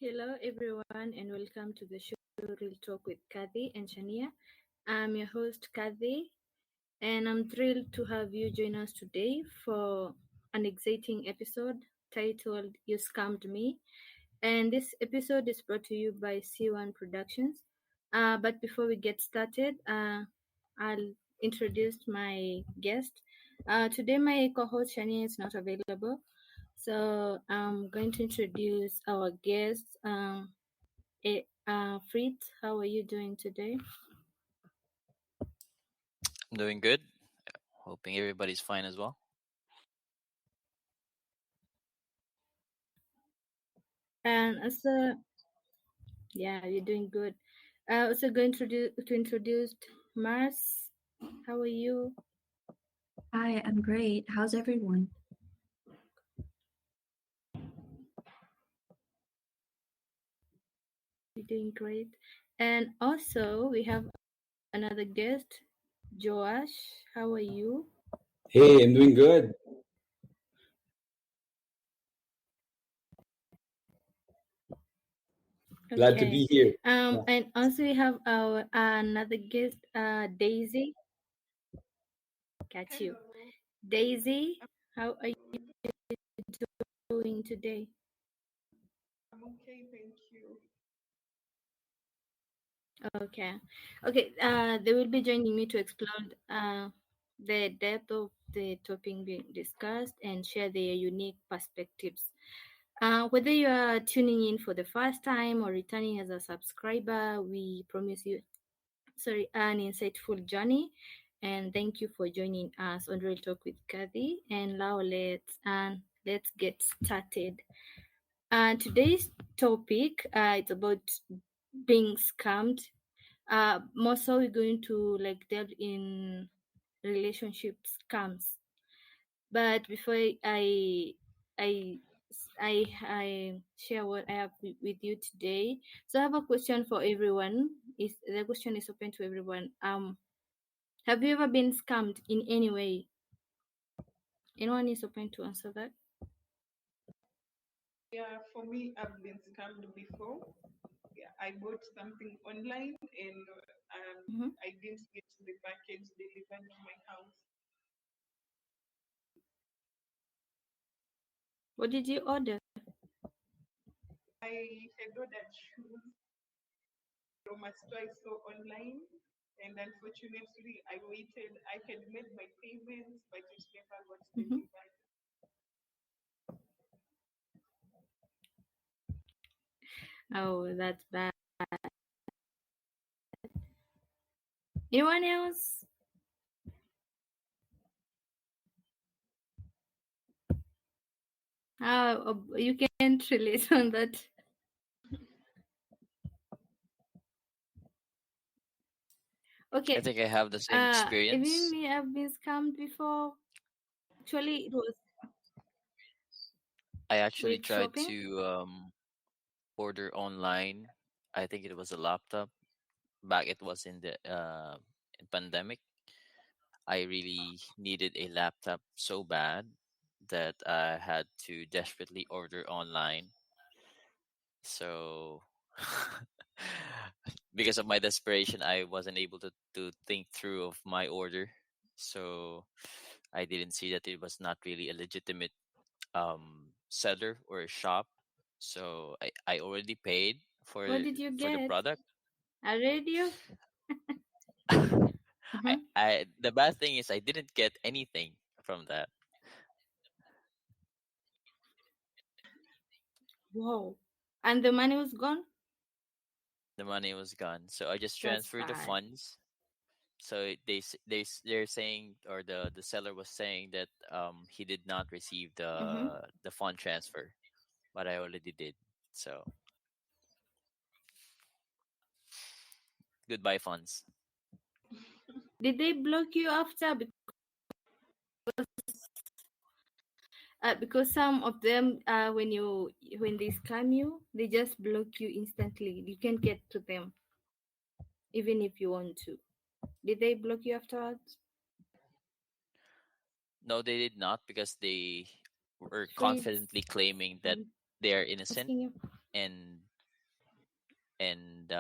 Hello, everyone, and welcome to the show Real Talk with Cathy and Shania. I'm your host, Cathy, and I'm thrilled to have you join us today for an exciting episode titled You Scammed Me. And this episode is brought to you by C1 Productions. But before we get started, I'll introduce my guest. Today, my co host Shania is not available. So I'm going to introduce our guest. Fritz, how are you doing today? I'm doing good. Hoping everybody's fine as well. And also, yeah, you're doing good. Also going to introduce Mars. How are you? Hi, I'm great. How's everyone? You're doing great. And also we have another guest, Joash. How are you? Hey, I'm doing good. Glad to Okay. be here. Yeah. And also we have our another guest, Daisy. Catch you. Daisy, how are you doing today? I'm okay, thank you. Okay. They will be joining me to explore the depth of the topic being discussed and share their unique perspectives. Whether you are tuning in for the first time or returning as a subscriber, we promise you, an insightful journey. And thank you for joining us on Real Talk with Cathy. And now let's get started. Today's topic it's about being scammed. More so we're going to delve in relationship scams. But before I I I share what I have with you today, so I have a question for everyone. Is the question is open to everyone? Have you ever been scammed in any way? Anyone is open to answer that? Yeah, for me, I've been scammed before. Yeah, I bought something online and I didn't get the package delivered to my house. What did you order? I had ordered shoes from a store I saw online, and unfortunately, I waited. I had made my payments, but it never got delivered. Oh, that's bad. Anyone else? You can't relate on that. Okay. I think I have the same Even experience. me, I've been scammed before. Actually, it was I actually with tried shopping. to order online. I think it was a laptop. Back it was in the in pandemic. I really needed a laptop so bad that I had to desperately order online. So because of my desperation, I wasn't able to think through of my order. So I didn't see that it was not really a legitimate seller or a shop. So I already paid What did you for the get? product. A radio? I the bad thing is I didn't get anything from that. Wow. And the money was gone? The money was gone. So I just That's transferred the bad. funds. So they're saying, or the seller was saying that he did not receive the fund transfer, but I already did. So goodbye funds. Did they block you after? Because some of them, when they scam you, they just block you instantly. You can't get to them, even if you want to. Did they block you afterwards? No, they did not, because they were Fritz, confidently claiming that I'm they are innocent, asking you. and and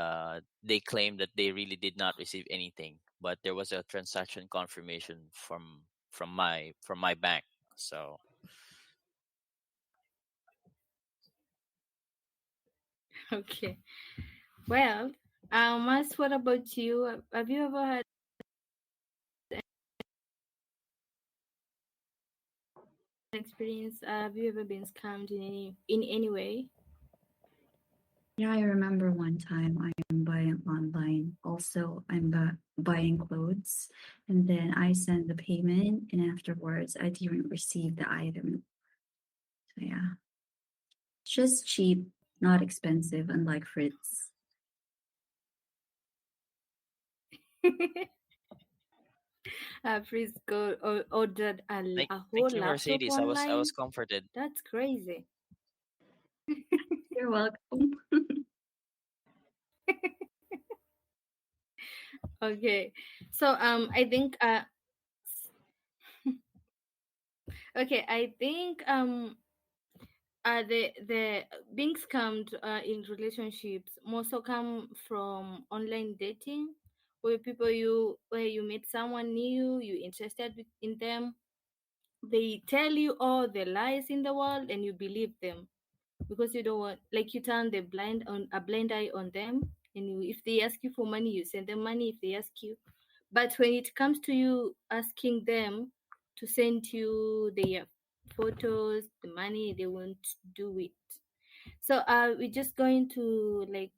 they claimed that they really did not receive anything, but there was a transaction confirmation from my bank. So Okay. Well, Mas, what about you? Have you ever had an experience? Have you ever been scammed in any way? Yeah, I remember one time I am buying online. Also, I'm buying clothes, and then I send the payment, and afterwards, I didn't receive the item. So yeah, just cheap, not expensive, unlike Fritz. Frisco ordered thank, a thank whole you, laptop Mercedes. I was online. comforted. That's crazy. You're welcome. Okay. So I think okay, I think the being scammed in relationships also come from online dating, where you meet someone new, you interested in them, they tell you all the lies in the world and you believe them because you don't want, like, you turn a blind eye on them, and if they ask you for money, you send them money if they ask you. But when it comes to you asking them to send you their photos, the money, they won't do it. So we're just going to like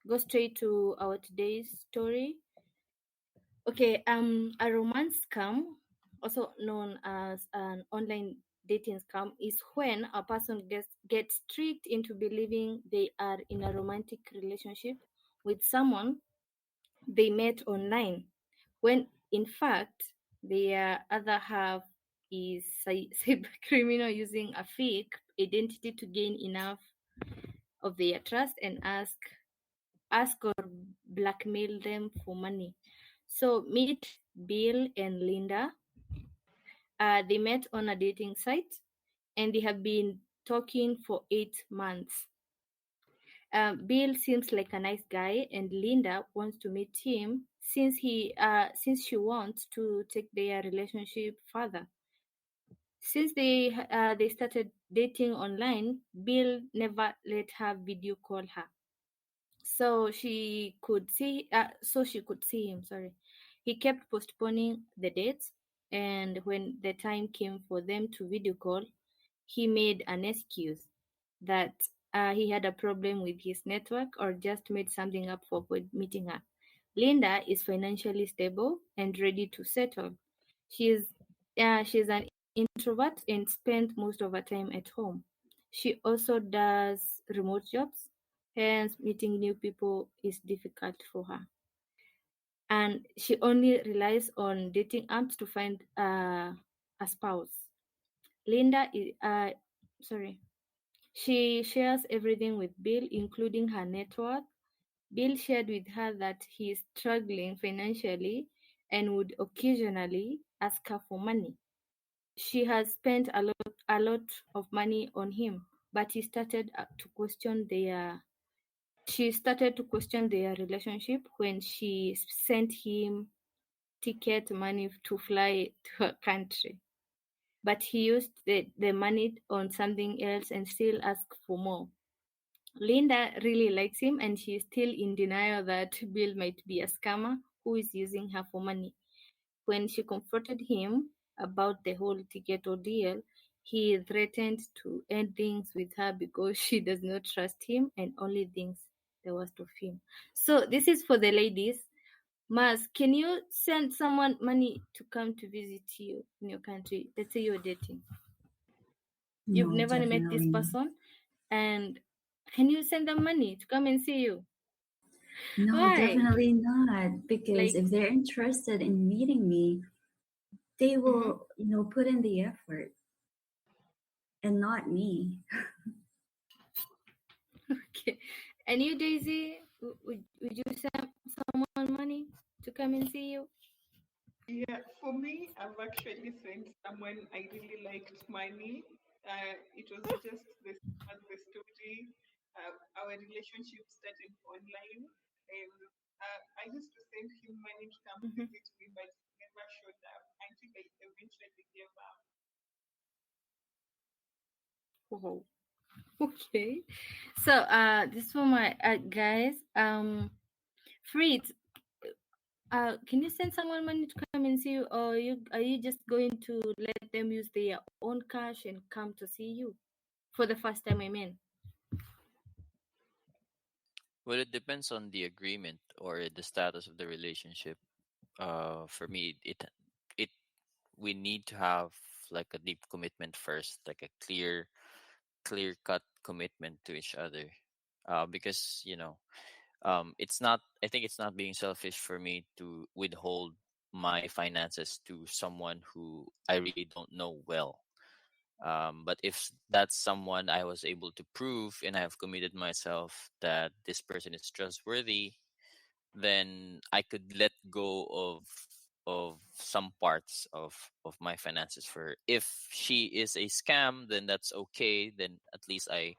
go straight to our today's story. Okay, a romance scam, also known as an online dating scam, is when a person gets tricked into believing they are in a romantic relationship with someone they met online, when in fact their other half is cybercriminal using a fake identity to gain enough of their trust and ask or blackmail them for money. So meet Bill and Linda. They met on a dating site and they have been talking for 8 months. Bill seems like a nice guy, and Linda wants to meet him since she wants to take their relationship further. Since they started dating online, Bill never let her video call her, so she could see him. Sorry, he kept postponing the dates, and when the time came for them to video call, he made an excuse that he had a problem with his network or just made something up for meeting her. Linda is financially stable and ready to settle. She's an introvert and spends most of her time at home. She also does remote jobs, hence meeting new people is difficult for her. And she only relies on dating apps to find a spouse. Linda is sorry. She shares everything with Bill, including her net worth. Bill shared with her that he is struggling financially and would occasionally ask her for money. She has spent a lot of money on him, but she started to question their relationship when she sent him ticket money to fly to her country. But he used the money on something else and still asked for more. Linda really likes him, and she is still in denial that Bill might be a scammer who is using her for money. When she confronted him about the whole ticket ordeal, he threatened to end things with her because she does not trust him and only thinks the worst of him. So this is for the ladies. Mars, can you send someone money to come to visit you in your country? Let's say you're dating. You've No, never met this definitely not. person, and can you send them money to come and see you? No, Why? definitely not. Because Like, if they're interested in meeting me, they mhm. will, put in the effort and not me. Okay. And you, Daisy, would you send someone money to come and see you? Yeah, for me, I've actually sent someone I really liked money. It was just this as the story. I our relationship started online, and I used to send him money to come visit me, but he never showed up until I eventually gave up. Oh, okay. So this for my guys. Fritz, can you send someone money to come and see you, or are you just going to let them use their own cash and come to see you for the first time? I mean, Well, it depends on the agreement or the status of the relationship. For me, it we need to have like a deep commitment first, like a clear cut commitment to each other. Because it's not. I think it's not being selfish for me to withhold my finances to someone who I really don't know well. But if that's someone I was able to prove and I have committed myself that this person is trustworthy, then I could let go of some parts of my finances for her. If she is a scam, then that's okay. Then at least I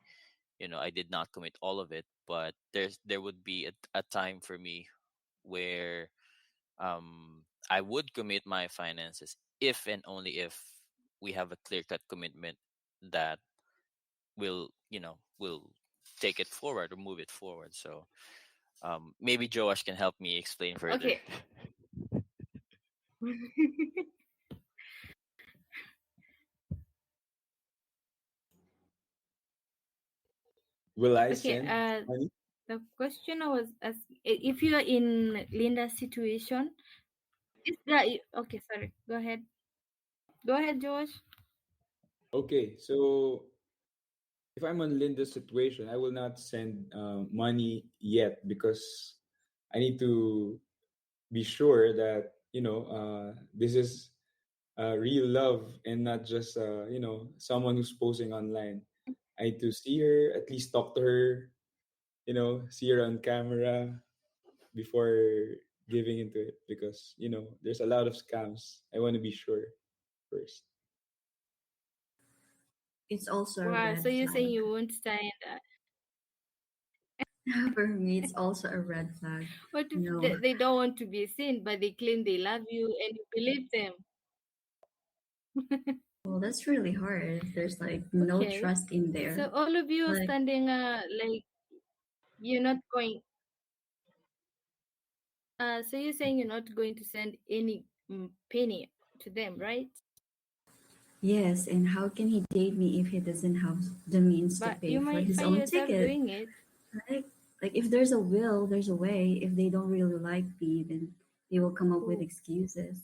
did not commit all of it. But there would be a time for me where I would commit my finances if and only if we have a clear cut commitment that will take it forward or move it forward. So maybe Joash can help me explain further. okay. Will I Okay. send money? The question I was asking, if you are in Linda's situation, is that okay? Sorry. Go ahead. Go ahead, Josh. Okay, so if I'm on Linda's situation, I will not send money yet because I need to be sure that this is real love and not just someone who's posing online. I need to see her, at least talk to her, see her on camera before giving into it because there's a lot of scams. I want to be sure first. It's also a Wow. So red you're saying flag. you won't sign that? For me, it's also a red flag. What if No. they don't want to be seen, but they claim they love you and you believe them? Well, that's really hard. There's like no Okay. trust in So there. all of you are Like, standing like you're not going. So you're saying you're not going to send any penny to them, right? yes, and how can he date me if he doesn't have the means to But pay you for might his find own yourself ticket? doing it. Right? Like, if there's a will, there's a way. If they don't really like me, then they will come up with excuses.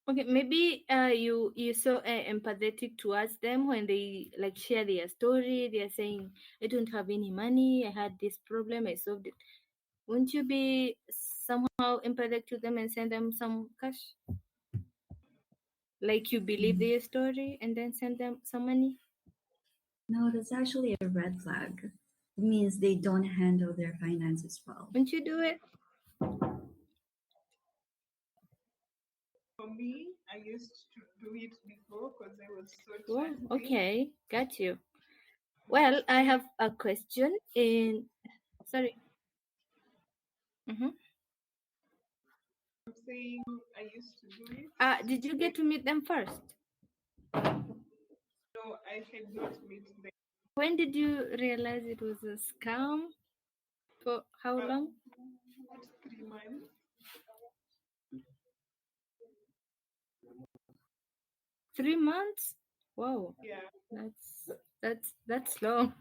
Okay, maybe you so empathetic towards them when they like share their story. They are saying, "I don't have any money. I had this problem. I solved it." Won't you be somehow empathetic to them and send them some cash? Like you believe their story and then send them some money? No, that's actually a red flag. It means they don't handle their finances well. Won't you do it? For me, I used to do it before because I was so Oh, trusting. okay, got you. Well, I have a question in. Sorry. I'm saying I used to do it. Did you get to meet them first? No, I had not met them. When did you realize it was a scam? For how long? About 3 months. 3 months? Wow, Yeah. that's long.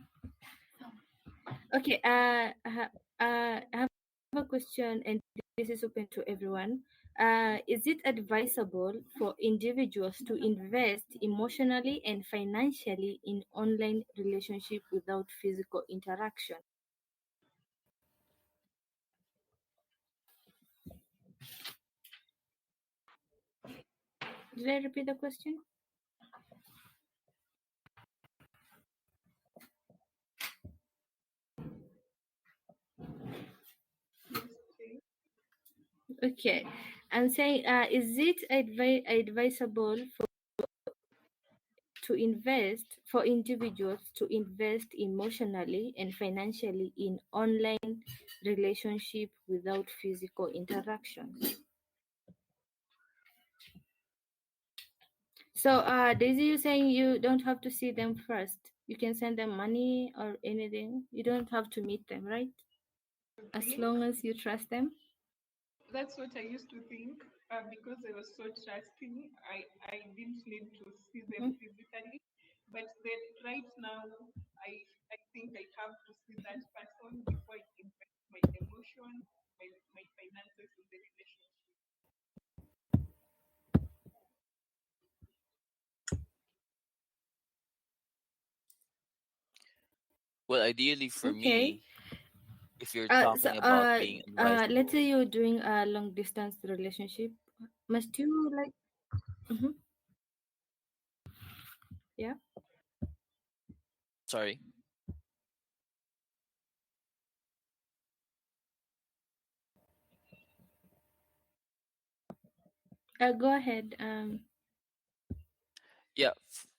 Okay. I have a question, and this is open to everyone. Is it advisable for individuals to invest emotionally and financially in online relationship without physical interaction? Did I repeat the question? Okay. I'm saying, is it advisable to invest for individuals to invest emotionally and financially in online relationship without physical interaction. So, Daisy, you saying you don't have to see them first. You can send them money or anything. You don't have to meet them, right? As Think long as you trust them. that's what I used to think. Because I was so trusting, I didn't need to see them physically. But then right now, I think I have to see that person before I invest my emotions, my finances in the relationship. Well, ideally for Okay. me, if you're So, talking about being let's say advisable, you're doing a long distance relationship. Must you like? Mhm. Yeah. sorry. Go ahead. Yeah,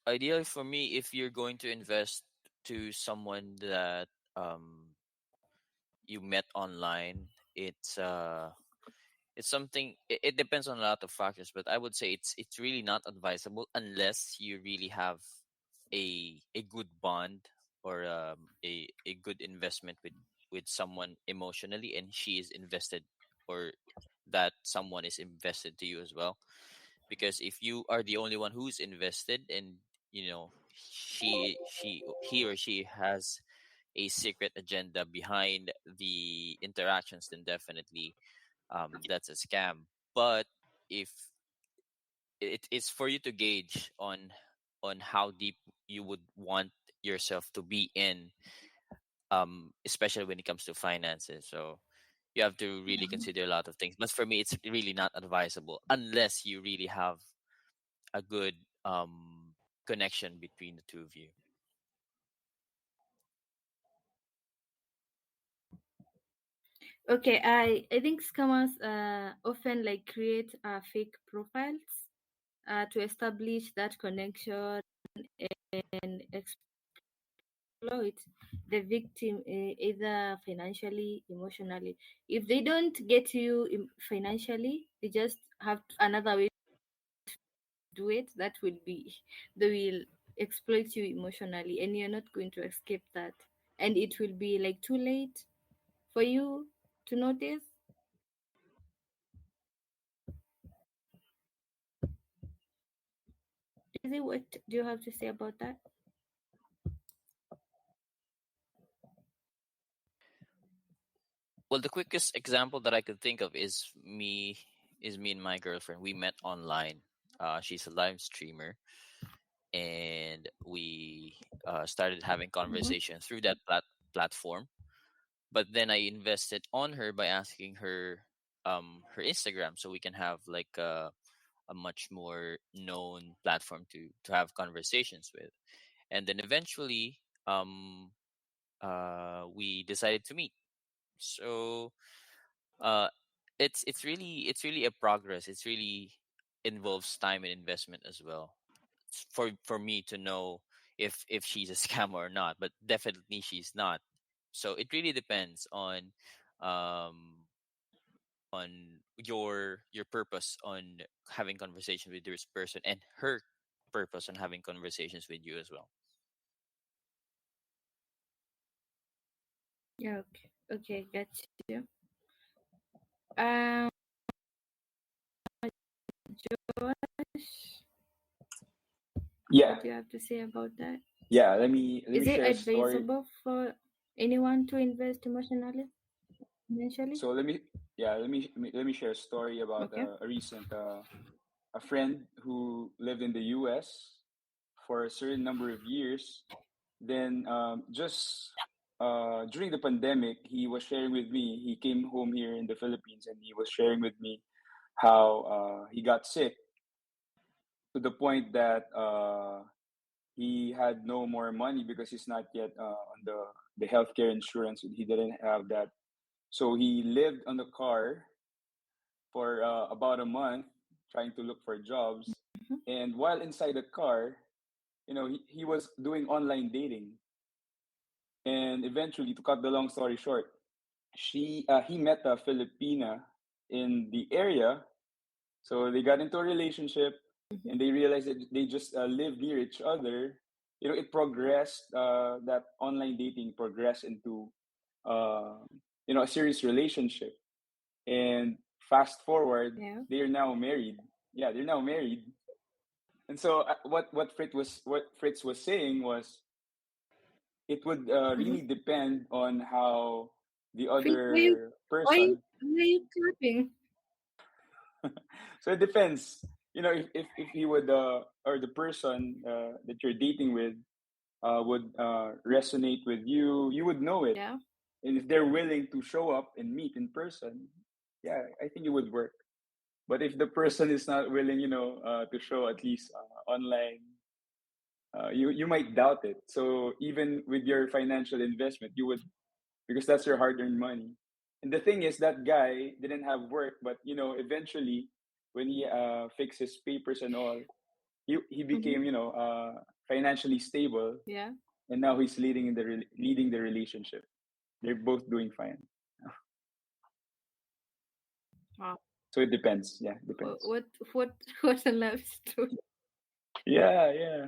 ideally for me, if you're going to invest to someone that um you met online, it's something. It depends on a lot of factors, but I would say it's really not advisable unless you really have a good bond or a good investment with someone emotionally, and she is invested, or that someone is invested to you as well. Because if you are the only one who's invested, and he or she has a secret agenda behind the interactions, then definitely that's a scam. But if it's for you to gauge on how deep you would want yourself to be in, especially when it comes to finances. So you have to really consider a lot of things, but for me it's really not advisable unless you really have a good connection between the two of you. Okay. I think scammers often like create fake profiles to establish that connection and exploit the victim either financially, emotionally. If they don't get you financially, they just have another way to do it. That will be they will exploit you emotionally, and you're not going to escape that. And it will be like too late for you to notice. Is it what do you have to say about that? Well, the quickest example that I could think of is me and my girlfriend. We met online. She's a live streamer, and we started having Mm-hmm. conversation through that platform. But then I invested on her by asking her her Instagram, so we can have like a much more known platform to have conversations with. And then eventually we decided to meet. So uh it's really a progress. It's really involves time and investment as well, for me to know if she's a scam or not, but definitely she's not. So it really depends um on your purpose on having conversation with this person, and her purpose on having conversations with you as well. Yeah. Okay. Okay. Got you. Um, Josh, Yeah, what do you have to say about that? yeah. Let me Is it share a story. advisable for anyone to invest emotionally, financially? So let me share a story about Okay. a recent a friend who lived in the U.S. for a certain number of years. Then just during the pandemic, he was sharing with me. He came home here in the Philippines, and he was sharing with me how he got sick to the point that he had no more money because he's not yet on the healthcare insurance. He didn't have that, so he lived on the car for about a month trying to look for jobs. Mm-hmm. And while inside the car, he was doing online dating, and eventually, to cut the long story short, he met a Filipina in the area, so they got into a relationship, and they realized that they just live near each other. It progressed. That online dating progressed into, uh, a serious relationship. And fast forward, Yeah. they are now married. Yeah, they're now married. And so, what Fritz was saying was, it would really depend on how the Fritz, other why person. are you clapping? So it depends. If he would, or the person that you're dating with would resonate with you, you would know it. Yeah. And if they're willing to show up and meet in person, yeah, I think it would work. But if the person is not willing, to show at least online, you might doubt it. So even with your financial investment, you would, because that's your hard-earned money. And the thing is, that guy didn't have work, but eventually, when he fixed his papers and all, he became, financially stable, Yeah. and now he's leading the relationship. They're both doing fine. Wow. So it depends. Yeah, depends. What what a love story. Yeah, yeah.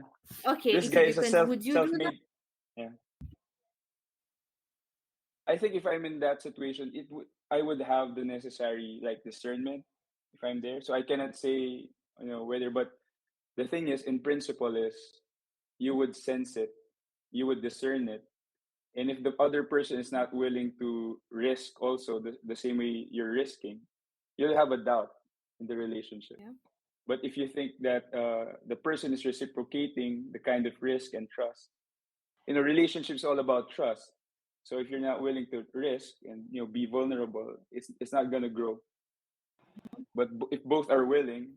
Okay, This it guy is a depends. Would you do that? self-made. Yeah. I think if I'm in that situation, I would have the necessary like discernment if I'm there. So I cannot say, whether, but the thing is, in principle, is you would sense it, you would discern it, and if the other person is not willing to risk also the same way you're risking, you'll have a doubt in the relationship. Yeah. But if you think that the person is reciprocating the kind of risk and trust, relationships all about trust. So if you're not willing to risk and be vulnerable, it's not gonna grow. But if both are willing,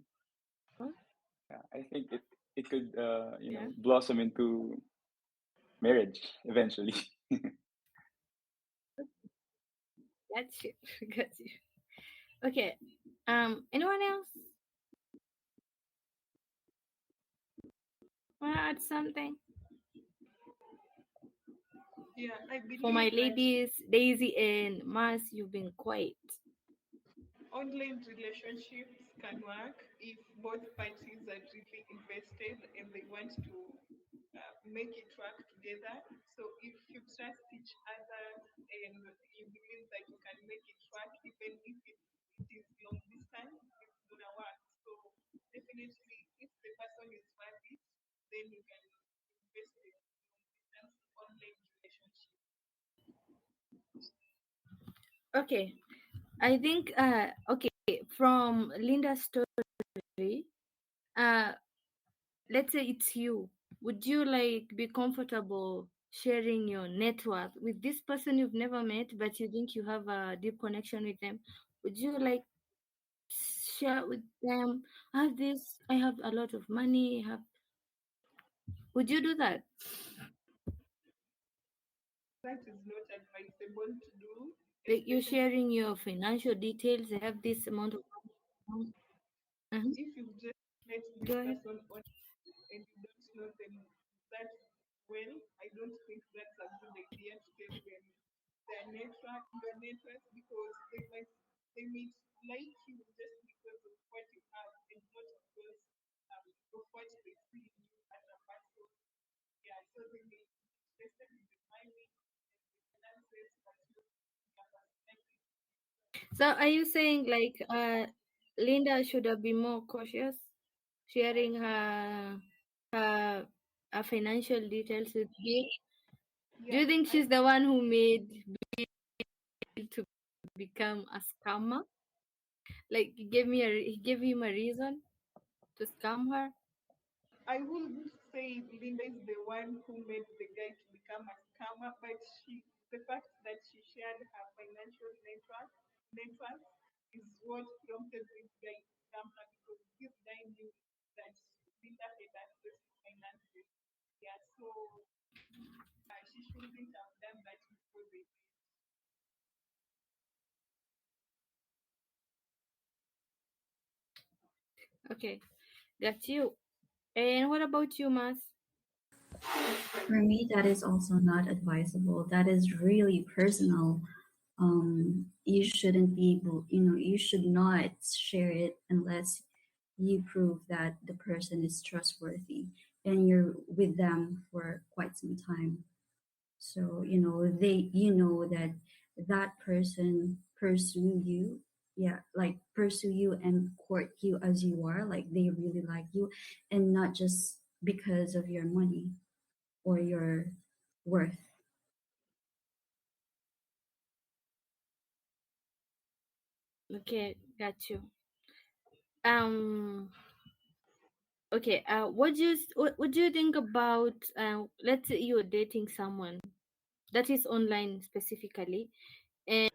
Huh? I think it could Yeah. blossom into marriage eventually. Got you. Got you. Okay. Anyone else want to add something? Yeah, I For my believe that ladies, Daisy and Mars, you've been quiet. online relationships can work if both parties are really invested and they want to make it work together. So if you trust each other and you believe that you can make it work, even if it is long distance, it's gonna work. So definitely, if the person is worth it, then you can invest in long distance online relationship. Okay. I think okay, from Linda's story, let's say it's you. Would you like be comfortable sharing your network with this person you've never met but you think you have a deep connection with them? Would you like share with them, I have a lot of money, would you do that? That is not advisable to do, Like you're especially sharing your financial details, I have this amount of money. Uh-huh. if you've just met this Go ahead. person on and you don't know them that well. I don't think that's a good idea to tell them your network, because they may like you just because of what you have and not because of what they see in you as a person. Yeah, so they may be interested in the money and the finances, but not in your perspective. So are you saying like Linda should have been more cautious sharing her financial details with you? Do Yeah, you think she's the one who made Bill to become a scammer? Like he gave him a reason to scam her? I would say Linda is the one who made the guy to become a scammer, but the fact that she shared her financial network is what prompted this guy to scam her, because this guy knew that Linda had access to finances. Yeah, so she shouldn't have done that before they met. Okay, got you. And what about you, Mas? For me, that is also not advisable. That is really personal. You shouldn't be able, you should not share it unless you prove that the person is trustworthy and you're with them for quite some time. So, that that person pursue you. Yeah, like pursue you and court you as you are, like they really like you, and not just because of your money or your worth. Okay, got you. Um. Okay. What do you think about let's say you're dating someone that is online specifically, and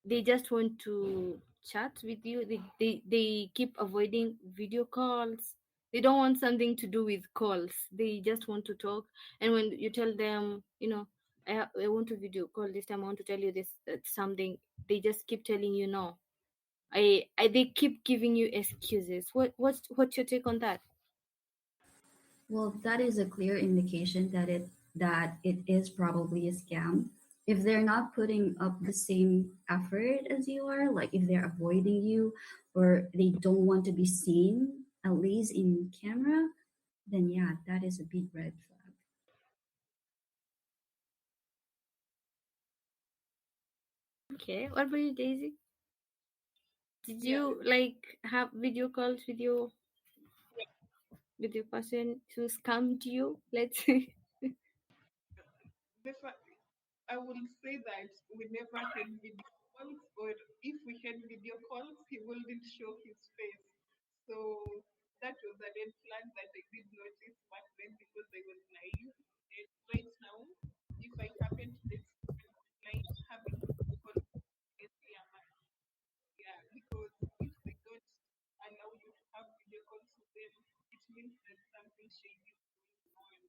they just want to chat with you. They keep avoiding video calls. They don't want something to do with calls. They just want to talk. And when you tell them, I want to video call this time, I want to tell you this something, they just keep telling you no. They keep giving you excuses. What's your take on that? Well, that is a clear indication that it is probably a scam. If they're not putting up the same effort as you are, like if they're avoiding you or they don't want to be seen, at least in camera, then yeah, that is a big red flag. Okay. What about you, Daisy? Did Yeah, you like have video calls with your person who scammed you? Let's say. the fa- I will say that we never had video calls, or if we had video calls, he wouldn't show his face. So that was a red flag that I did notice back then because I was naive. And right now, if I happen to date someone online, having video calls is definitely a must. Yeah, because if they don't allow you to have video calls with them, it means that something shady is going on.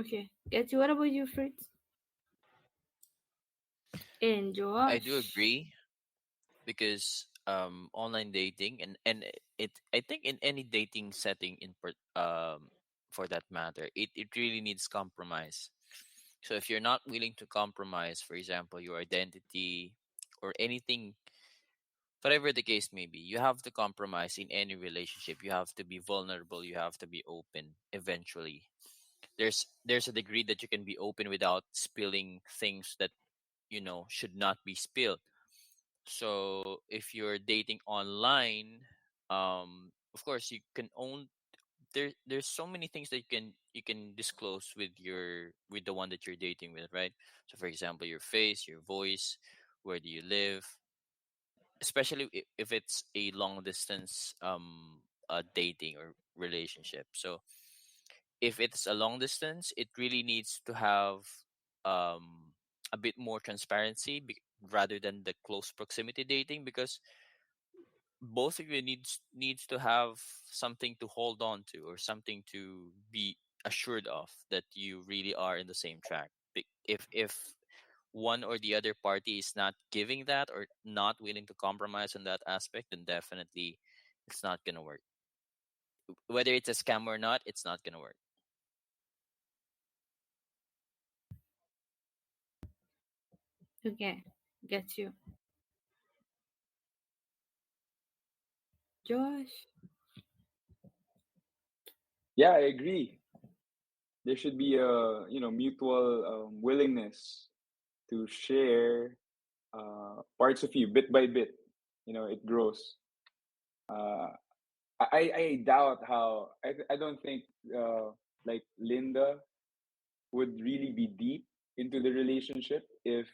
Okay. Get you. What about you, Fritz? And I do Josh? agree because online dating and it I think in any dating setting for that matter, it really needs compromise. So if you're not willing to compromise, for example, your identity or anything, whatever the case may be, you have to compromise in any relationship. You have to be vulnerable, you have to be open eventually. There's a degree that you can be open without spilling things that should not be spilled. So if you're dating online, of course you can own there's so many things that you can disclose with the one that you're dating with, right? So for example, your face, your voice, where do you live, especially if it's a long distance dating or relationship. So if it's a long distance, it really needs to have um a bit more transparency rather than the close proximity dating, because both of you needs to have something to hold on to or something to be assured of that you really are in the same track. If one or the other party is not giving that or not willing to compromise on that aspect, then definitely it's not gonna work. Whether it's a scam or not, it's not gonna work. Okay. Get you. Josh? Yeah, I agree. There should be a mutual willingness to share parts of you bit by bit. It grows. Uh, I doubt how I don't think like Linda would really be deep into the relationship if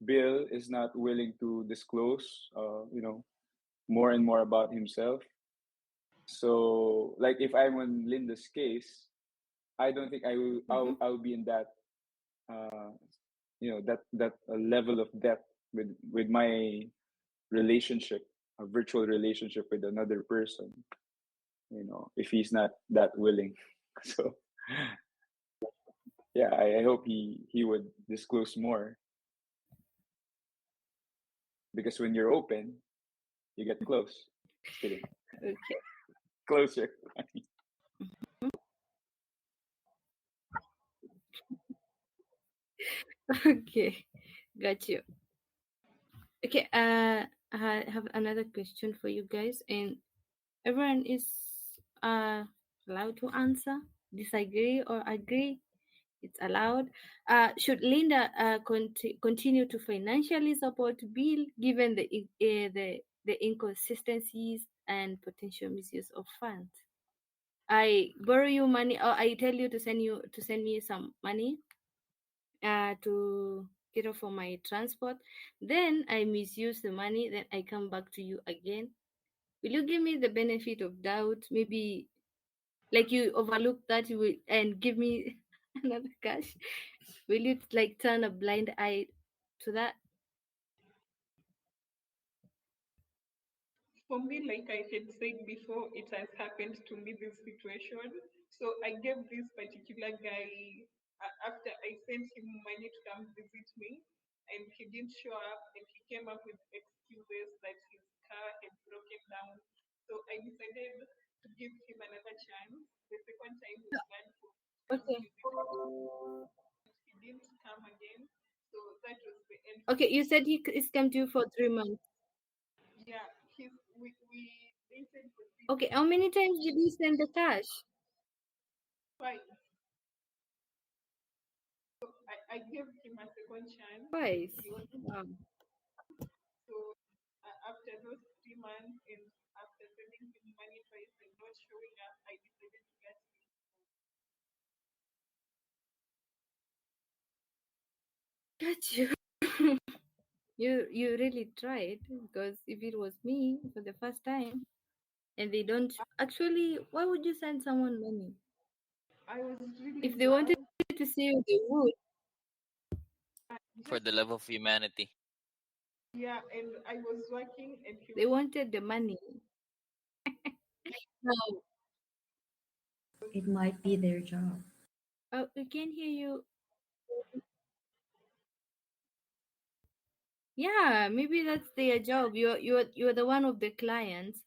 Bill is not willing to disclose more and more about himself. So like if I'm on Linda's case, I don't think Mm-hmm. I'll be in that uh, level of depth with my relationship, a virtual relationship with another person. If he's not that willing. So yeah, I hope he would disclose more, because when you're open, you get close. Just kidding. Okay. Closer. Okay. Got you. Okay. I have another question for you guys, and everyone is uh allowed to answer, disagree or agree. It's allowed. Should Linda continue to financially support Bill given the inconsistencies and potential misuse of funds? I borrow you money, or I tell you to send me some money to get off for my transport. Then I misuse the money. Then I come back to you again. Will you give me the benefit of doubt? Maybe like you overlook that you will, and give me another cash. Will you like turn a blind eye to that? For me, like I had said before, it has happened to me this situation. So I gave this particular guy, after I sent him money to come visit me, and he didn't show up, and he came up with excuses that his car had broken down. So I decided to give him another chance. The second time we planned for him to come Okay. visit me. He didn't come again. So that was the end. Okay, you said he's come to you for 3 months. Yeah, we dated for 3 Okay, months. how many times did you send the cash? Twice. So I gave him a second chance. Twice. He wasn't. Wow. So after those 3 months and after sending him money twice and not showing up, I decided to get him. Got you. You really tried, because if it was me for the first time and they don't actually, why would you send someone money? I was really If they wanted drunk. to see you, they would. For Just the love of humanity. yeah, and I was working and he They was. wanted the money. No, It might be their job. I can't hear you. Yeah, maybe that's their job. You're the one of the clients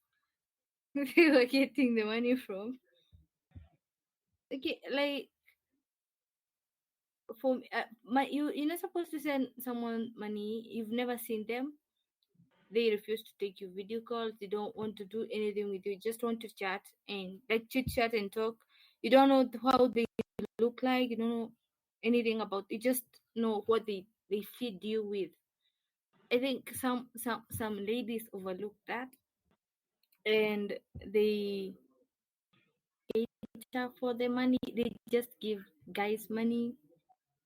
they were getting the money from. Okay, like for you're not supposed to send someone money. You've never seen them. They refuse to take your video calls. They don't want to do anything with you. Just want to chat and like chit chat and talk. You don't know how they look like. You don't know anything about. You just know what they feed you with. I think some ladies overlook that, and they for the money. They just give guys money,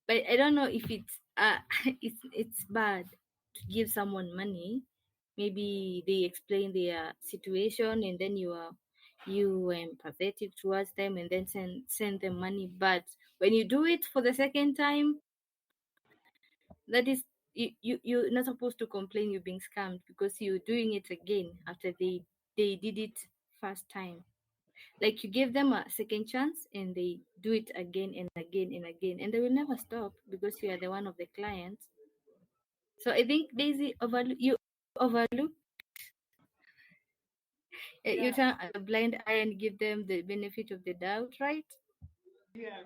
but I don't know if it's it's bad to give someone money. Maybe they explain their situation, and then you empathetic towards them, and then send them money. But when you do it for the second time, that is you're not supposed to complain you're being scammed, because you're doing it again after they did it first time. Like you give them a second chance and they do it again and again and again, and they will never stop because you are the one of the clients. So I think Daisy you overlook you Yeah, turn a blind eye and give them the benefit of the doubt, right? yeah.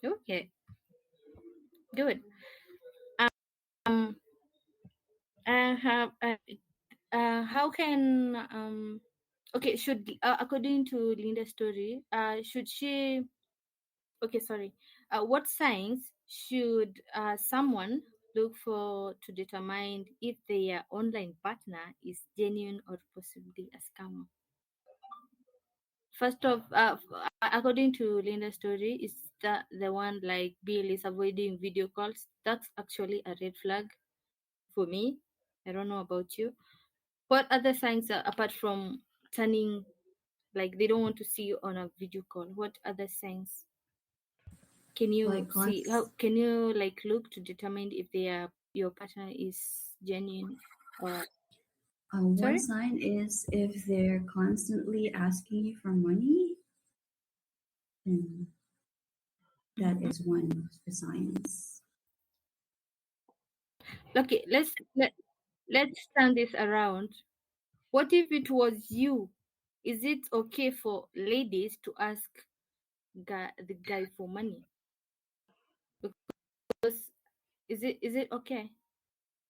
Okay, good. Um, I have how can okay, should according to Linda's story, should she okay, sorry, what signs should someone look for to determine if their online partner is genuine or possibly a scammer? First off, according to Linda's story, is that the one like Bill is avoiding video calls? That's actually a red flag for me. I don't know about you. What other signs apart from turning like they don't want to see you on a video call? What other signs can you Like see? How const- can you like look to determine if your partner is genuine or one sorry? sign is if they're constantly asking you for money, then that Mhm. is one of the signs. Okay, let's turn this around. What if it was you? Is it okay for ladies to ask the guy for money? Because is it okay?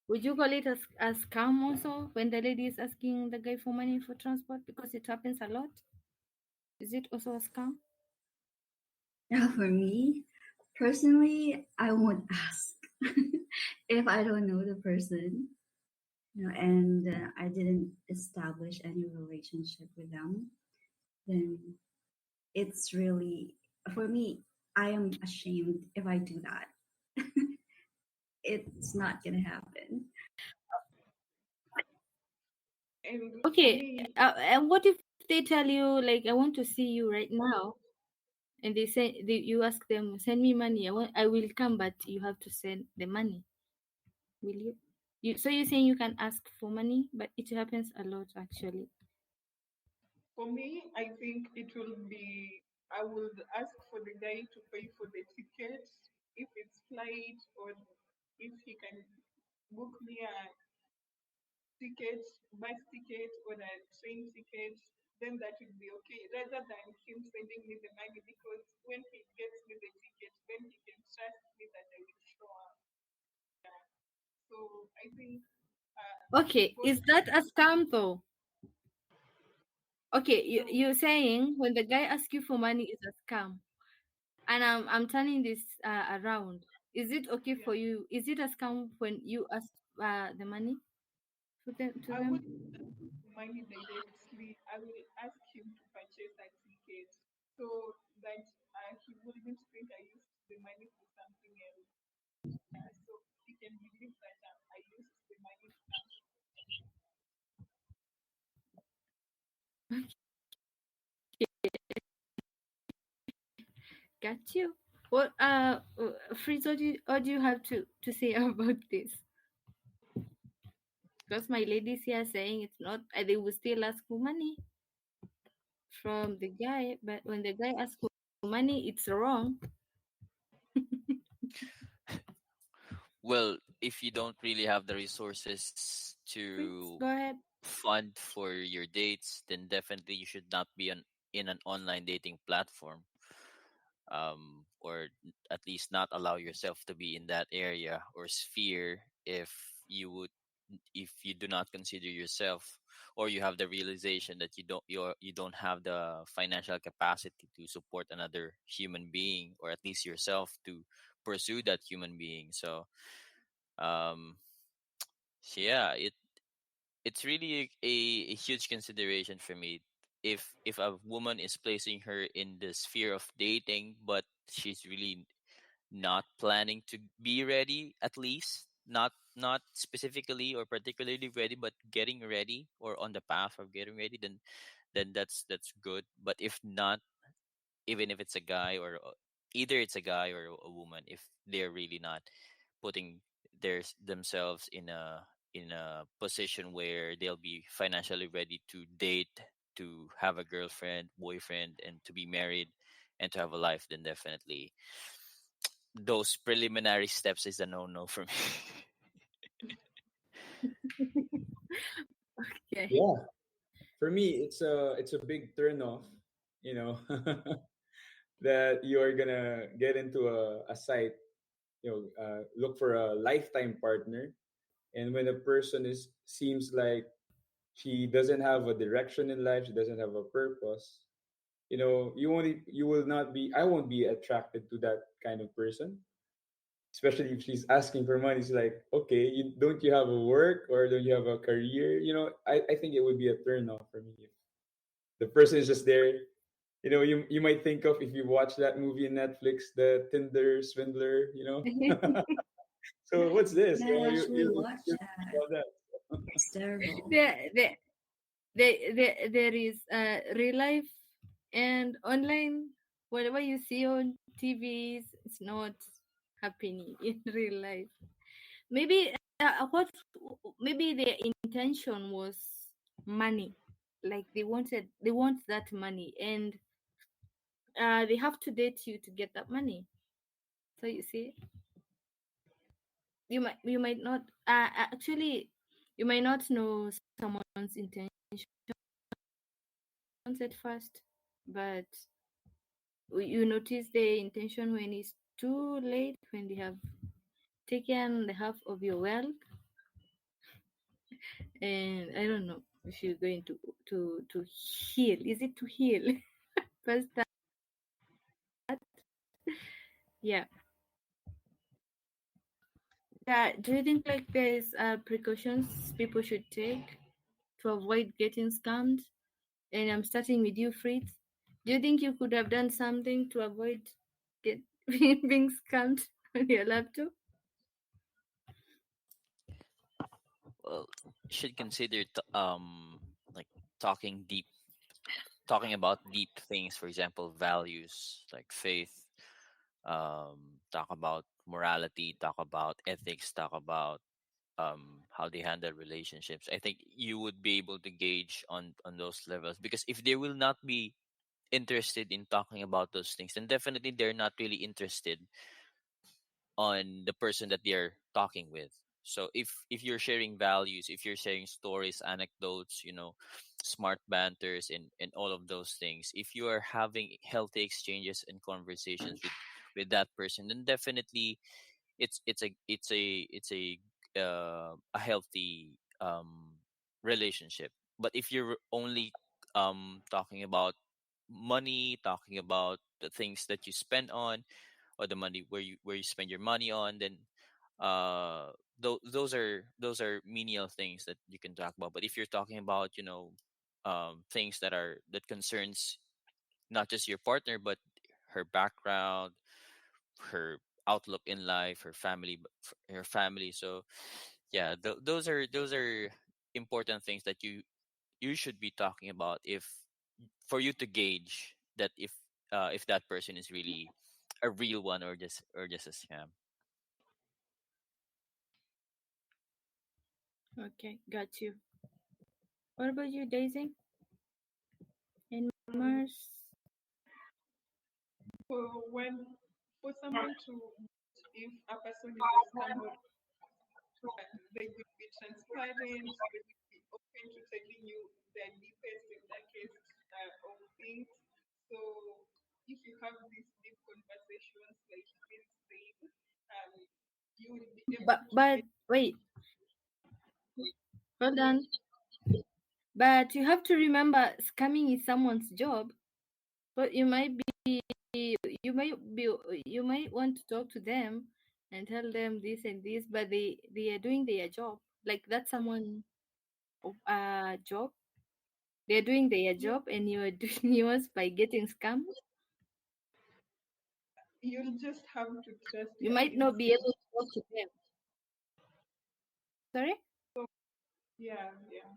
Would you call it a scam also when the lady is asking the guy for money for transport? Because it happens a lot. Is it also a scam? Now, for me, personally, I won't ask if I don't know the person, and I didn't establish any relationship with them. Then it's really, for me, I am ashamed if I do that. It's not gonna happen. And for Okay, me, and what if they tell you like, I want to see you right now, and you ask them, send me money. I will come, but you have to send the money. Will you? So you're saying you can ask for money, but it happens a lot actually. for me, I think it will be. I would ask for the guy to pay for the ticket, if it's flight, or if he can book me a ticket, bus ticket, or a train ticket. Then that would be okay, rather than him sending me the money, because when he gets me the ticket, then he can trust me that I will show up. So I think Okay, both is that a scam though? Okay, so you're saying when the guy asks you for money is a scam, and I'm turning this around. Is it okay yeah, for you? Is it a scam when you ask the money to I them? would money directly. I will ask him to purchase a ticket so that he wouldn't think I used the money for something else. Yeah, so he can believe that I used the money for something. Got you. What Fritz, what do you have to say about this? Because my ladies here saying it's not, they will still ask for money from the guy, but when the guy asks for money, it's wrong. Well, if you don't really have the resources Fritz, to go ahead. fund for your dates, then definitely you should not be in an online dating platform, or at least not allow yourself to be in that area or sphere if you do not consider yourself, or you have the realization that you don't have the financial capacity to support another human being, or at least yourself to pursue that human being. Um so yeah, it's really a huge consideration for me. If a woman is placing her in the sphere of dating, but she's really not planning to be ready, at least not specifically or particularly ready, but getting ready or on the path of getting ready, then that's good. But if not, even if it's a guy, or either it's a guy or a woman, if they're really not putting themselves in a position where they'll be financially ready to date, to have a girlfriend, boyfriend, and to be married and to have a life, then definitely those preliminary steps is a no-no for me. Okay. Yeah, for me, it's a big turn off. You know, that you're gonna get into a site. Look for a lifetime partner, and when a person is seems like she doesn't have a direction in life, she doesn't have a purpose. You will not be. I won't be attracted to that kind of person, especially if she's asking for money. It's like, okay, don't you have a work or don't you have a career? I think it would be a turn off for me if the person is just there. You might think of, if you watch that movie in Netflix, the Tinder swindler. So what's this? Yeah, You know, I you, actually you, watched you that. about that. It's terrible. There is real life and online. Whatever you see on TVs, it's not happening in real life. Maybe what maybe their intention was money, like they want that money, and they have to date you to get that money. So you see, you might not actually. You might not know someone's intentions at first, but you notice their intention when it's too late, when they have taken the half of your wealth. And I don't know if you're going to heal. Is it to heal? First that, yeah. Do you think like there's precautions people should take to avoid getting scammed? And I'm starting with you, Fritz. Do you think you could have done something to avoid being scammed on your laptop? Well, you should consider like talking deep, talking about deep things. For example, values like faith. Talk about morality. Talk about ethics. Talk about how they handle relationships. I think you would be able to gauge on those levels, because if they will not be interested in talking about those things, then definitely they're not really interested on the person that they're talking with. So if you're sharing values, if you're sharing stories, anecdotes, smart banters, and all of those things, if you are having healthy exchanges and conversations with that person, then definitely it's a healthy relationship. But if you're only talking about money, talking about the things that you spend on, or the money where you spend your money on, then those are menial things that you can talk about. But if you're talking about things that concerns not just your partner, but her background, her outlook in life, her family. So yeah, those are important things that you should be talking about, if for you to gauge that if that person is really a real one, or just a scam. Okay, got you. What about you, Daisy? And Mars? For someone to, if a person is a scammer, they will be transparent, they will be open to telling you their deepest and darkest of things. So if you have these deep conversations, like Vince said, you will be able to But get. wait, hold on. But you have to remember, scamming is someone's job. But you might want to talk to them and tell them this and this, but they are doing their job. Like that's someone job. They're doing their job, and you are doing yours by getting scammed. You'll just have to trust You your might not be instinct. able to talk to them. Sorry, So yeah, yeah.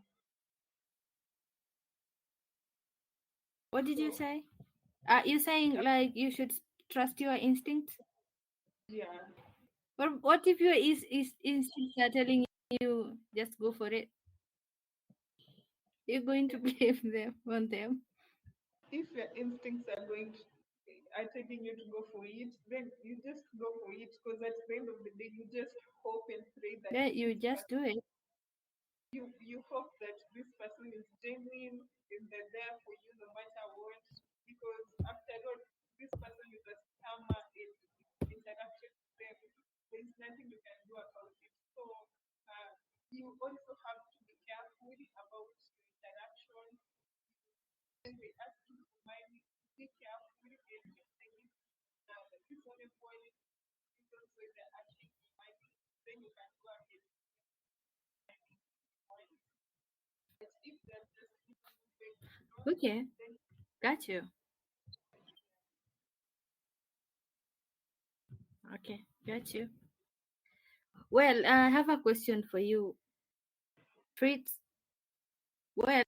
what did you So say? You're saying like you should trust your instincts. yeah, But what if your instincts are telling you just go for it? You're going to blame them on them. if your instincts are telling you to go for it, then you just go for it, because at the end of the day, you just hope and pray that Then you this just do it. you hope that this person is genuine, is there for you no matter what, because after all, this person is a scammer and interacted with them. There's nothing you can do about it. So you also have to be careful about your interaction. When they ask you for money, be careful and just say this only boy is also they're asking for money, then you can go ahead and money. But if they're just giving you baby loans, Okay, then got you. Okay, got you. Well, I have a question for you, Fritz. Well,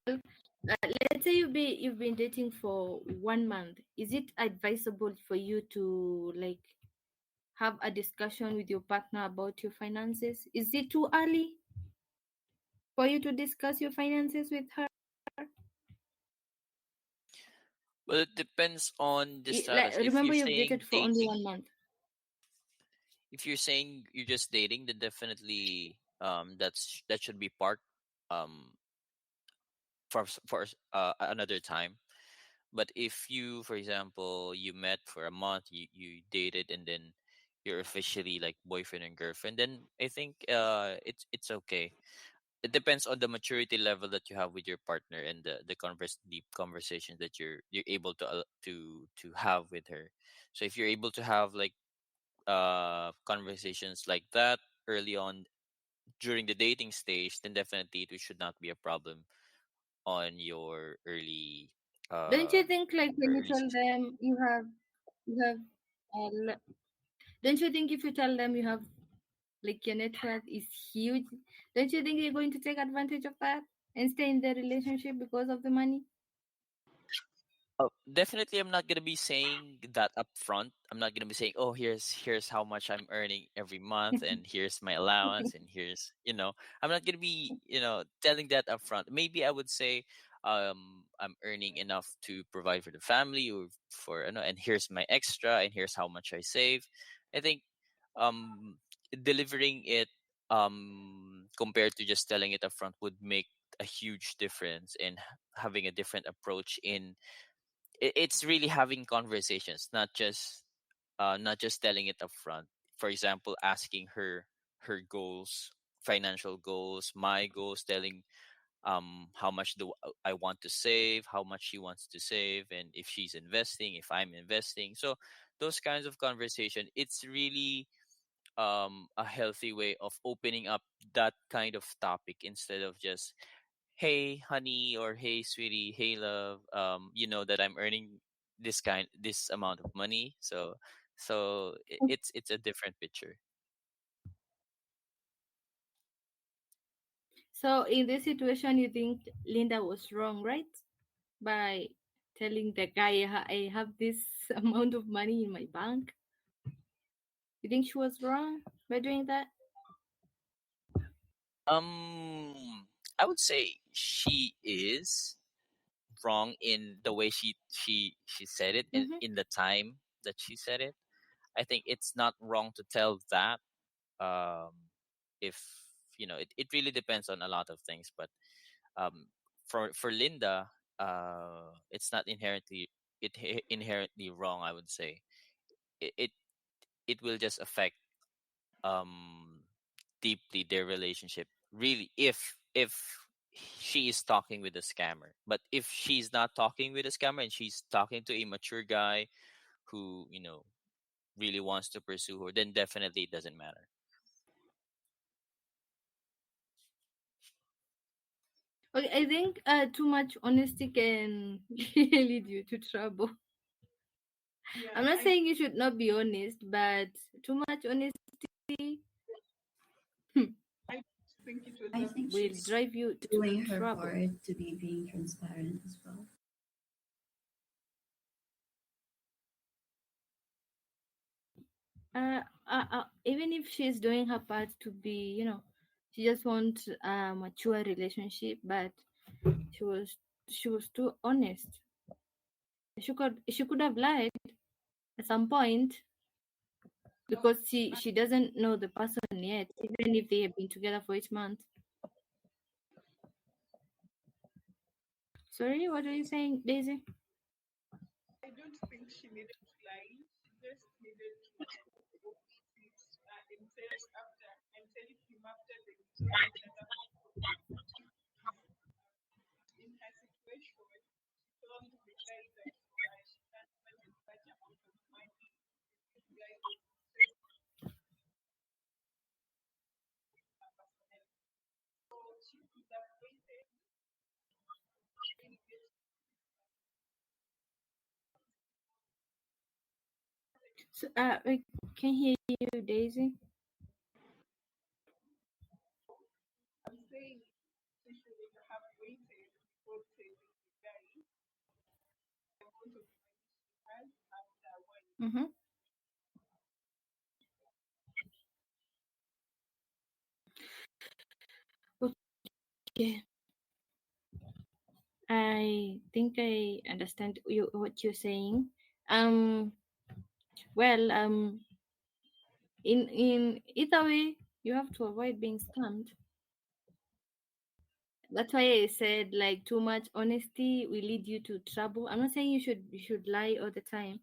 let's say you've been dating for 1 month. Is it advisable for you to like have a discussion with your partner about your finances? Is it too early for you to discuss your finances with her? Well, it depends on the Like, status. If remember, you're you've dated saying for only dating, 1 month. if you're saying you're just dating, then definitely that should be part um another time. But if you, for example, you met for a month, you dated, and then you're officially like boyfriend and girlfriend, then I think it's okay. It depends on the maturity level that you have with your partner, and the deep conversations that you're able to have with her. So if you're able to have like conversations like that early on during the dating stage, then definitely it should not be a problem on your Don't you think, like, when you early tell stage. them you have don't you think if you tell them you have, like, your net worth is huge, don't you think they're going to take advantage of that and stay in their relationship because of the money? Oh, definitely, I'm not gonna be saying that up front. I'm not gonna be saying, "Oh, here's how much I'm earning every month, and here's my allowance, and here's I'm not gonna be telling that up front. Maybe I would say, I'm earning enough to provide for the family, or for and here's my extra, and here's how much I save. I think um delivering it compared to just telling it up front would make a huge difference in having a different approach in it's really having conversations, not just telling it up front. For example, asking her goals, financial goals, my goals, telling how much do I want to save, how much she wants to save, and if she's investing, if I'm investing. So those kinds of conversation, it's really a healthy way of opening up that kind of topic instead of just, hey honey, or hey sweetie, hey love, you know that I'm earning this amount of money. So it's a different picture. So in this situation, you think Linda was wrong, right? By telling the guy, I have this amount of money in my bank. You think she was wrong by doing that? I would say she is wrong in the way she said it, and Mm-hmm. in the time that she said it. I think it's not wrong to tell that. um if it really depends on a lot of things, but um for Linda, it's not inherently wrong, I would say. It, it it will just affect um deeply their relationship, really, if she is talking with a scammer. But if she's not talking with a scammer and she's talking to a mature guy who really wants to pursue her, then definitely it doesn't matter. Okay, I think too much honesty can lead you to trouble. Yeah, I'm not saying you should not be honest, but too much honesty I think it was I a think will she's drive you to doing her trouble. part to be being transparent as well. Even if she's doing her part to be, she just wants a mature relationship, but she was she was too honest. She could have lied at some point because she doesn't know the person yet, even if they have been together for 8 months. Sorry, what are you saying, Daisy? I don't think she needed to lie. She just needed to omit it and tell him after they know each other. In her situation, she told the guy that she can't manage such amount of money. This guy was interested in her personality. So she could have waited and get So, I can hear you, Daisy. I'm saying she should have waited before telling the guy the amount of money she has after one year. Mm-hmm. Okay, I think I understand what you're saying. Um, well, in either way, You have to avoid being scammed. That's why I said like too much honesty will lead you to trouble. I'm not saying you should lie all the time,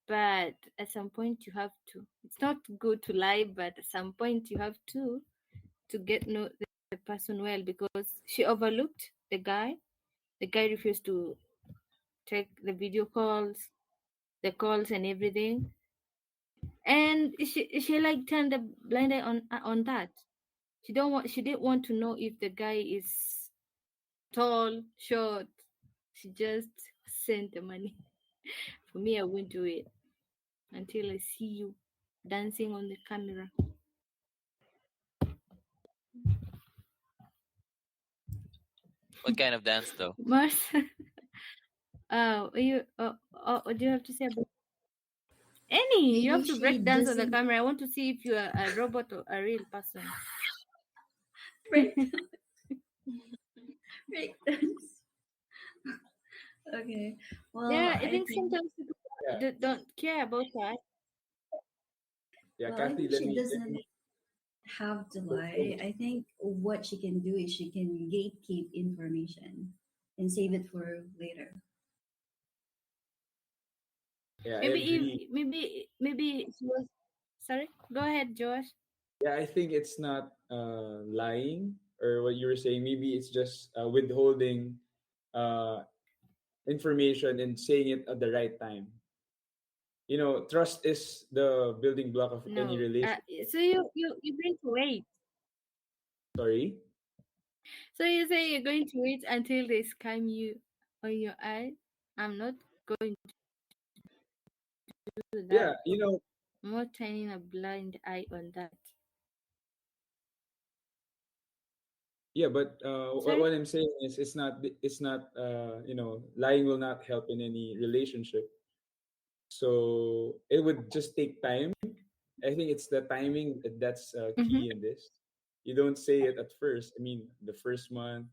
but at some point you have to. It's not good to lie, but at some point you have to get know the person well, because she overlooked the guy. The guy refused to take the video calls, the calls and everything, and she like turned a blind eye on that. She didn't want to know if the guy is tall, short. She just sent the money. For me, I won't do it until I see you dancing on the camera. What kind of dance though? Mars, you what do you have to say about any? You have Maybe to she break dance on the doesn't camera. I want to see if you are a robot or a real person. break break dance. Okay. Well, Yeah, I I think think sometimes people Yeah, don't care about that. yeah, well, I Kathy. think Let she me. Let doesn't me have to lie. I think what she can do is she can gatekeep information and save it for later. yeah, I Maybe agree. if maybe she was sorry. Go ahead, Josh. Yeah, I think it's not lying or what you were saying. Maybe it's just withholding uh, information and saying it at the right time. Trust is the building block of any No. relationship. So you're going to wait. Sorry. So you say you're going to wait until they scam you on your eye? I'm not going to do Yeah, that. I'm not turning a blind eye on that. yeah, but Sorry? what I'm saying is lying will not help in any relationship. So it would just take time. I think it's the timing that's Mm-hmm. key in this. You don't say it at first. I mean, the first month,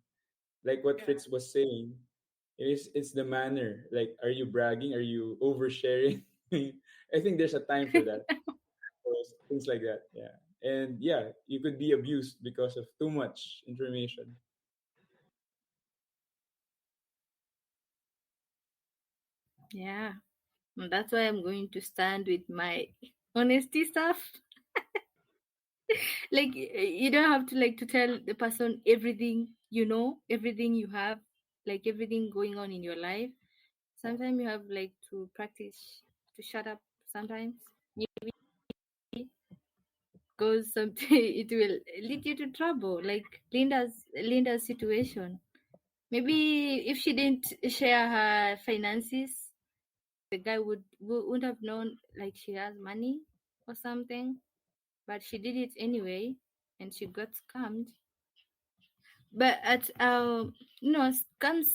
like what Yeah. Fritz was saying, it's the manner. Like, are you bragging? Are you oversharing? I think there's a time for that. So things like that. Yeah, and yeah, you could be abused because of too much information. Yeah. And that's why I'm going to stand with my honesty stuff. Like you don't have to like to tell the person everything you know, everything you have, like everything going on in your life. Sometimes you have like to practice to shut up sometimes. Maybe because something it will lead you to trouble. Like Linda's situation. Maybe if she didn't share her finances, the guy wouldn't have known like she has money or something. But she did it anyway, and she got scammed. But scams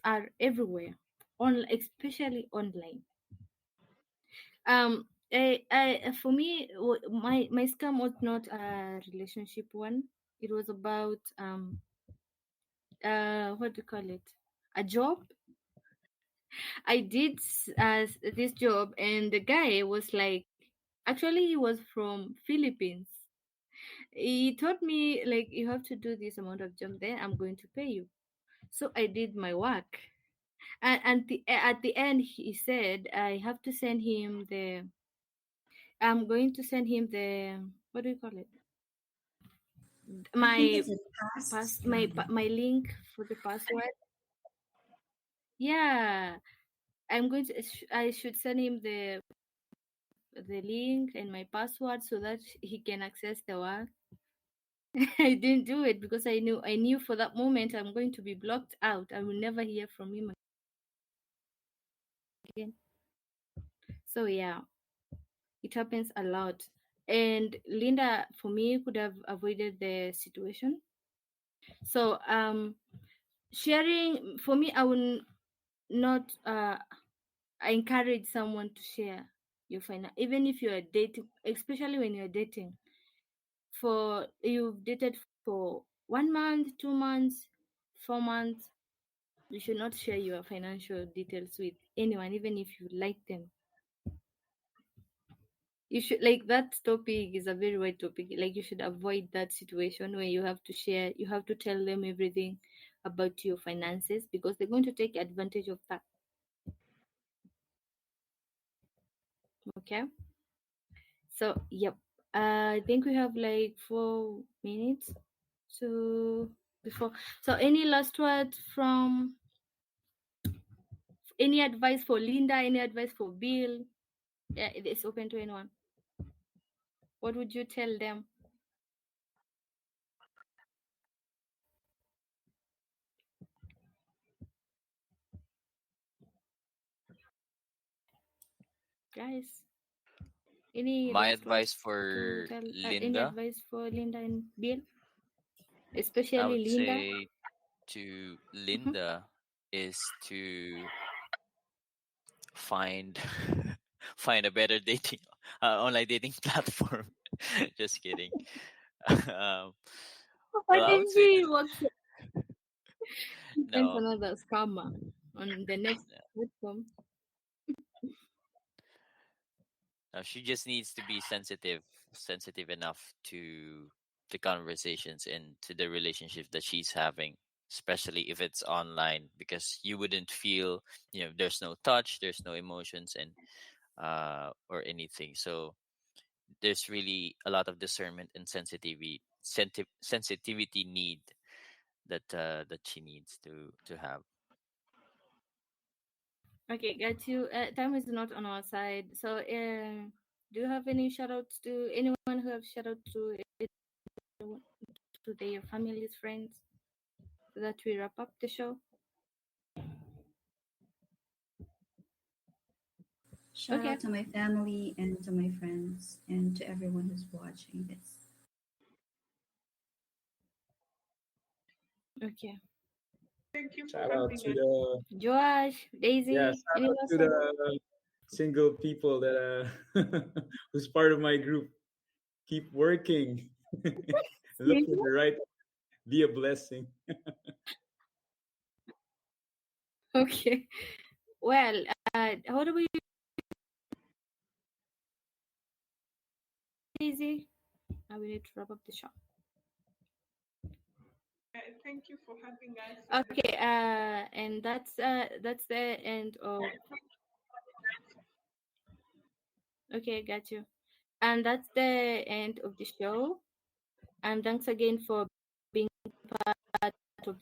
are everywhere, especially online. For me, my scam was not a relationship one. It was about what do you call it? A job. I did this job, and the guy was like, actually, he was from Philippines. He told me like, you have to do this amount of job, then I'm going to pay you. So I did my work, and at the end he said I have to send him the. I'm going to send him the, what do you call it? I think My it's a past scam. my link for the password. Yeah, I'm going to. I should send him the link and my password so that he can access the work. I didn't do it because I knew for that moment I'm going to be blocked out. I will never hear from him again. So yeah, it happens a lot. And Linda, for me, could have avoided the situation. So sharing for me, I will not encourage someone to share your finance, even if you are dating, especially when you're dating. For you've dated for 1 month, 2 months, 4 months, you should not share your financial details with anyone, even if you like them. You should, like, that topic is a very wide topic. Like, you should avoid that situation where you have to share, you have to tell them everything about your finances, because they're going to take advantage of that. Okay. So, yep. I think we have like 4 minutes. So before, so any last words from, any advice for Linda? Any advice for Bill? Yeah, it's open to anyone. What would you tell them? Guys, any My last advice words to for tell? Any Linda, advice for Linda and Bill, I especially would Linda? say to Mhm. Linda is to find find a better dating online dating platform. Just kidding. um, What well, I if would say she works and no. another scammer on the next platform? She just needs to be sensitive enough to the conversations and to the relationship that she's having, especially if it's online, because you wouldn't feel, there's no touch, there's no emotions, and or anything. So there's really a lot of discernment and sensitivity need that she needs to have. Okay, got you. Time is not on our side. So, do you have any shout outs to anyone who have shout out to their families, friends, so that we wrap up the show? Shout Okay. out to my family and to my friends and to everyone who's watching this. Okay. Thank you for Shout out having to us. the Josh, Daisy, shout any out last to words? the single people that who's part of my group. Keep working. Look for the right. Be a blessing. Okay. Well, how do we, Daisy? Now we need to wrap up the show. Thank you for having us. Okay. And that's the end of. Okay, got you. And that's the end of the show. And thanks again for being part of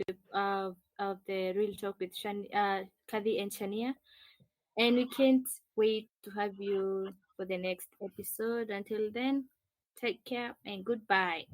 the Real Talk with Cathy and Shania. And we can't wait to have you for the next episode. Until then, take care and goodbye.